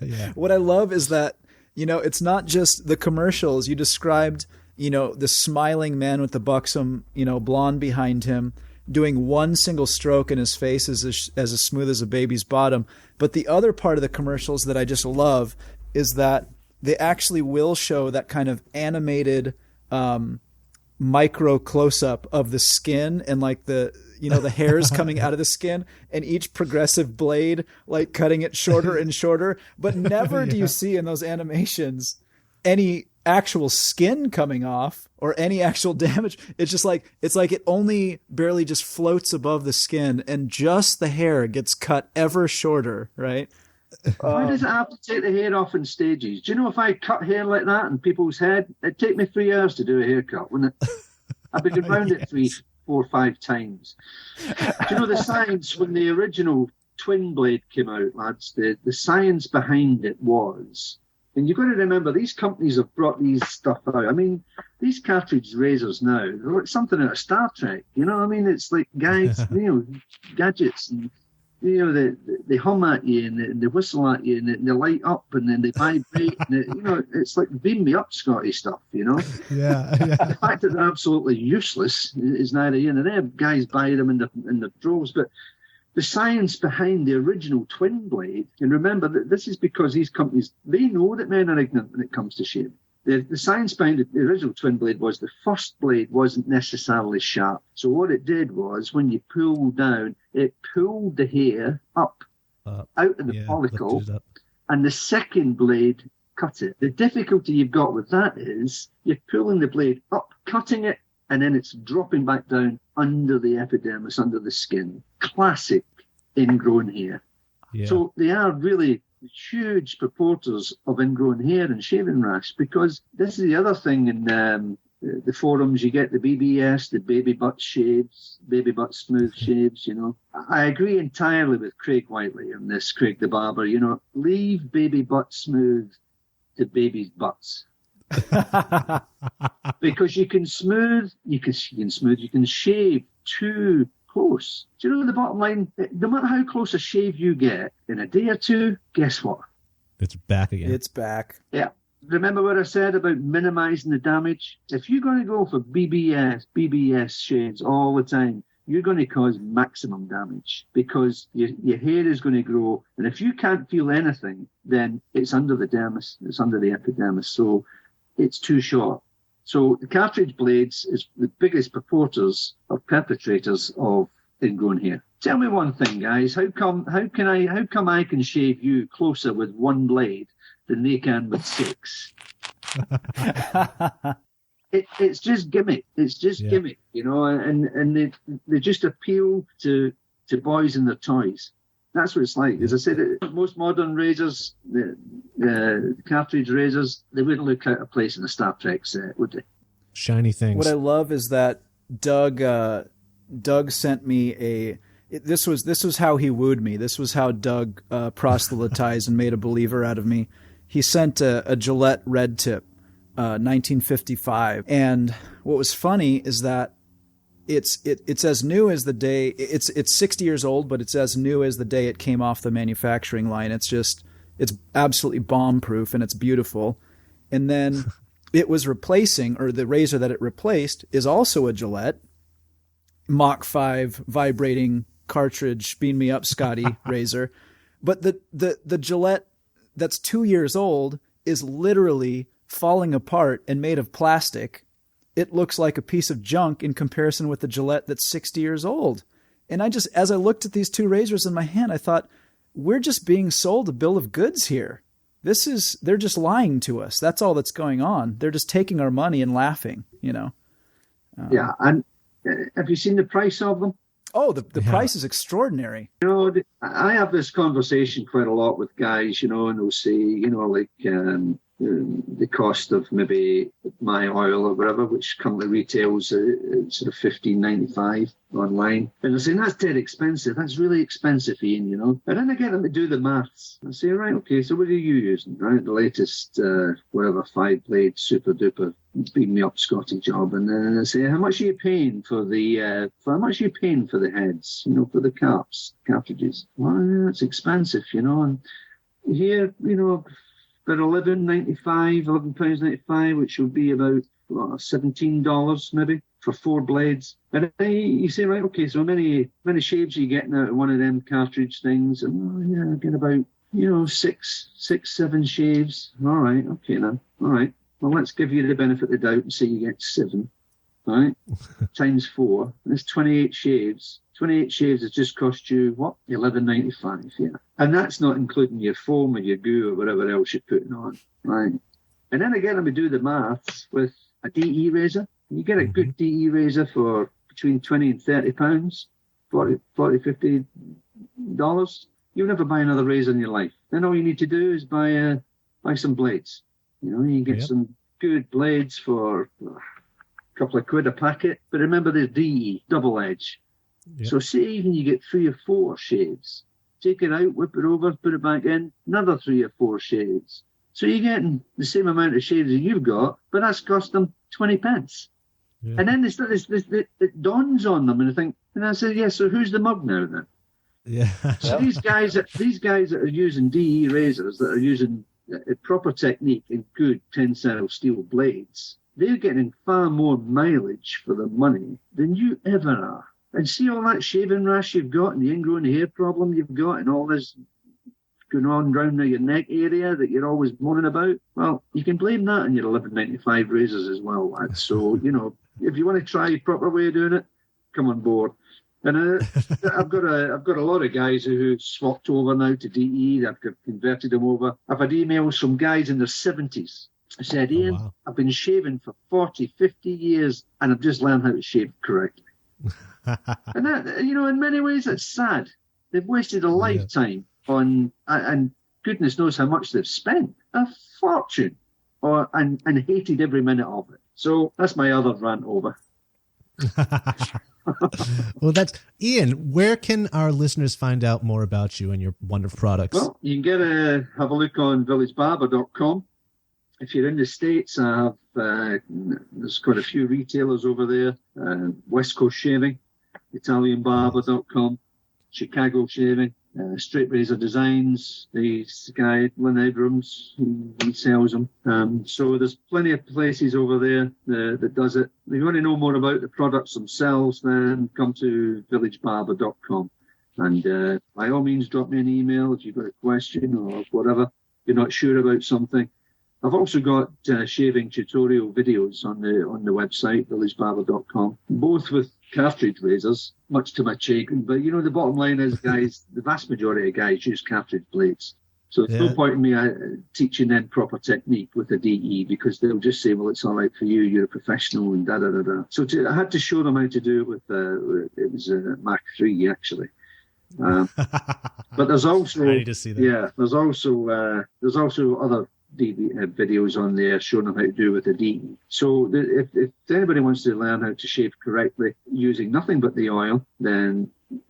Yeah. What I love is that, it's not just the commercials. You described, the smiling man with the buxom, blonde behind him doing one single stroke and his face is as smooth as a baby's bottom. But the other part of the commercials that I just love is that they actually will show that kind of animated micro close-up of the skin and like the hairs coming out of the skin and each progressive blade like cutting it shorter and shorter. But never do you see in those animations any actual skin coming off or any actual damage. It's just like it only barely just floats above the skin and just the hair gets cut ever shorter, right? Why does it have to take the hair off in stages? Do you know if I cut hair like that in people's head, it'd take me 3 hours to do a haircut, wouldn't it? I've been around it 3, 4, 5 times. Do you know the science when the original twin blade came out, lads? The science behind it was, and you've got to remember, these companies have brought these stuff out. I mean, these cartridge razors now, they're like something out of Star Trek. You know what I mean? It's like guys, gadgets, and they hum at you and they whistle at you and they light up and then they vibrate. And it's like beam me up, Scotty stuff. Yeah. The fact that they're absolutely useless is neither here nor there. Guys buy them in the droves, but the science behind the original twin blade, and remember that this is because these companies, they know that men are ignorant when it comes to shaving. The science behind the original twin blade was the first blade wasn't necessarily sharp. So what it did was when you pull down, it pulled the hair up out of the follicle, and the second blade cut it. The difficulty you've got with that is you're pulling the blade up, cutting it, and then it's dropping back down under the epidermis, under the skin. Classic ingrown hair. Yeah. So they are really huge purporters of ingrown hair and shaving rash, because this is the other thing in the forums. You get the BBS, the baby butt shaves, baby butt smooth shaves. I agree entirely with Craig Whiteley on this, Craig the Barber. Leave baby butt smooth to baby's butts. Because you can shave too close. Do you know the bottom line? No matter how close a shave you get in a day or two, guess what? It's back again. It's back. Yeah. Remember what I said about minimizing the damage? If you're going to go for BBS shaves all the time, you're going to cause maximum damage, because your hair is going to grow. And if you can't feel anything, then it's under the dermis. It's under the epidermis. So it's too short. So the cartridge blades is the biggest perpetrators of ingrown hair. Tell me one thing, guys. How come I can shave you closer with one blade than they can with 6? It's just gimmick. It's just gimmick, and they just appeal to boys and their toys. That's what it's like. As I said, most modern razors, the cartridge razors, they wouldn't look out of place in a Star Trek set, would they? Shiny things. What I love is that Doug sent me this was how he wooed me. This was how Doug proselytized and made a believer out of me. He sent a Gillette Red Tip, 1955. And what was funny is that it's as new as the day. It's 60 years old, but it's as new as the day it came off the manufacturing line. It's absolutely bomb-proof and it's beautiful. And then it was replacing, or the razor that it replaced is also a Gillette Mach 5 vibrating cartridge beam me up Scotty razor. But the Gillette that's 2 years old is literally falling apart and made of plastic. It looks like a piece of junk in comparison with the Gillette that's 60 years old. And as I looked at these two razors in my hand, I thought, we're just being sold a bill of goods here. They're just lying to us. That's all that's going on. They're just taking our money and laughing, Yeah. And have you seen the price of them? Oh, the price is extraordinary. I have this conversation quite a lot with guys, and they'll say, the cost of maybe my oil or whatever, which currently retails sort of $15.95 online. And they're saying, that's dead expensive. That's really expensive, Ian, you know. And then I get them to do the maths. I say, right, okay, so what are you using? Right, the latest, 5-blade super duper beat me up Scotty job. And then I say, how much are you paying for the heads, you know, for the cartridges? Well, yeah, it's expensive, you know. And here, you know, for £11.95, which would be about $17 maybe for 4 blades. And then you say, right, okay, so how many shaves are you getting out of one of them cartridge things? And yeah, I get about, you know, 7 shaves. All right, okay then. All right. Well, let's give you the benefit of the doubt and say you get 7. All right, times 4. That's 28 shaves. 28 shaves has just cost you, what? $11.95, yeah. And that's not including your foam or your goo or whatever else you're putting on, right? And then again, let me do the maths with a DE razor. You get a good DE razor for between £20 and £30, $40, $50. You'll never buy another razor in your life. Then all you need to do is buy some blades. You know, you get some good blades for a couple of quid a packet. But remember, there's DE, double edge. Yep. So say even you get 3 or 4 shaves, take it out, whip it over, put it back in, another 3 or 4 shaves. So you're getting the same amount of shaves that you've got, but that's cost them 20 pence. Yeah. And then it dawns on them, and I think, and I said, yeah, so who's the mug now then? Yeah. So these guys that are using DE razors, that are using a proper technique and good tensile steel blades, they're getting far more mileage for the money than you ever are. And see all that shaving rash you've got and the ingrown hair problem you've got and all this going on around your neck area that you're always moaning about? Well, you can blame that on your $11.95 razors as well, lads. So, you know, if you want to try a proper way of doing it, come on board. And I've got a lot of guys who swapped over now to DE. I've converted them over. I've had emails from guys in their 70s. I said, Ian, wow. I've been shaving for 40, 50 years and I've just learned how to shave correctly. And that, you know, in many ways, it's sad. They've wasted a lifetime on, and goodness knows how much they've spent, a fortune, and hated every minute of it. So that's my other rant over. Well, that's Ian. Where can our listeners find out more about you and your wonderful products? Well, you can have a look on villagebarber.com. If you're in the States, I have there's quite a few retailers over there. West Coast Shaving, ItalianBarber.com, Chicago Shaving, Straight Razor Designs, the guy Lynn Abrams, he sells them. So there's plenty of places over there that does it. If you want to know more about the products themselves, then come to villagebarber.com. And by all means, drop me an email if you've got a question or whatever, you're not sure about something. I've also got shaving tutorial videos on the website, villagebarber.com, both with cartridge razors, much to my chagrin. But, you know, the bottom line is, guys, the vast majority of guys use cartridge blades. So there's no point in me teaching them proper technique with a DE, because they'll just say, well, it's all right for you, you're a professional, and da-da-da-da. So I had to show them how to do it with, it was a Mark III, actually. But there's also, I need to see that. Yeah, there's also other videos on there showing them how to do with the DE. So if anybody wants to learn how to shave correctly using nothing but the oil, then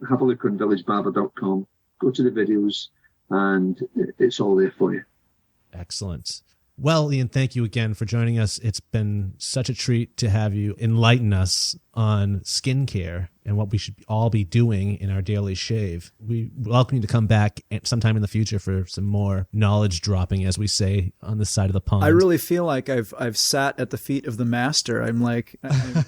have a look on villagebarber.com, go to the videos, and it's all there for you. Excellent. Well, Ian, thank you again for joining us. It's been such a treat to have you enlighten us on skincare and what we should all be doing in our daily shave. We welcome you to come back sometime in the future for some more knowledge dropping, as we say on this side of the pond. I really feel like I've sat at the feet of the master. I'm like,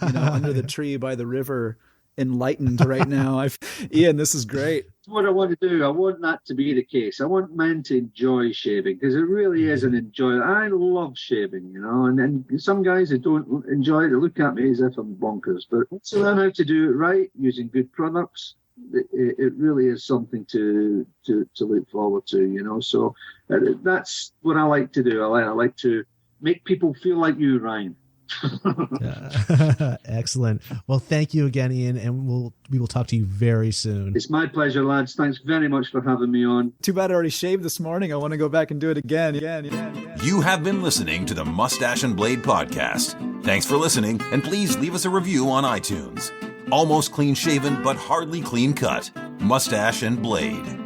under the tree by the river, enlightened right now. Ian, this is great. What I want to do, I want that to be the case. I want men to enjoy shaving, because it really is an enjoyment. I love shaving, you know, and some guys that don't enjoy it, they look at me as if I'm bonkers. But once you learn how to do it right, using good products, it really is something to look forward to, you know. So that's what I like to do. I like to make people feel like you, Ryan. Excellent. Well, thank you again, Ian, and we will talk to you very soon. It's my pleasure, lads. Thanks very much for having me on. Too bad I already shaved this morning. I want to go back and do it again. You have been listening to the Mustache and Blade podcast. Thanks for listening, and please leave us a review on iTunes. Almost clean shaven, but hardly clean cut. Mustache and Blade.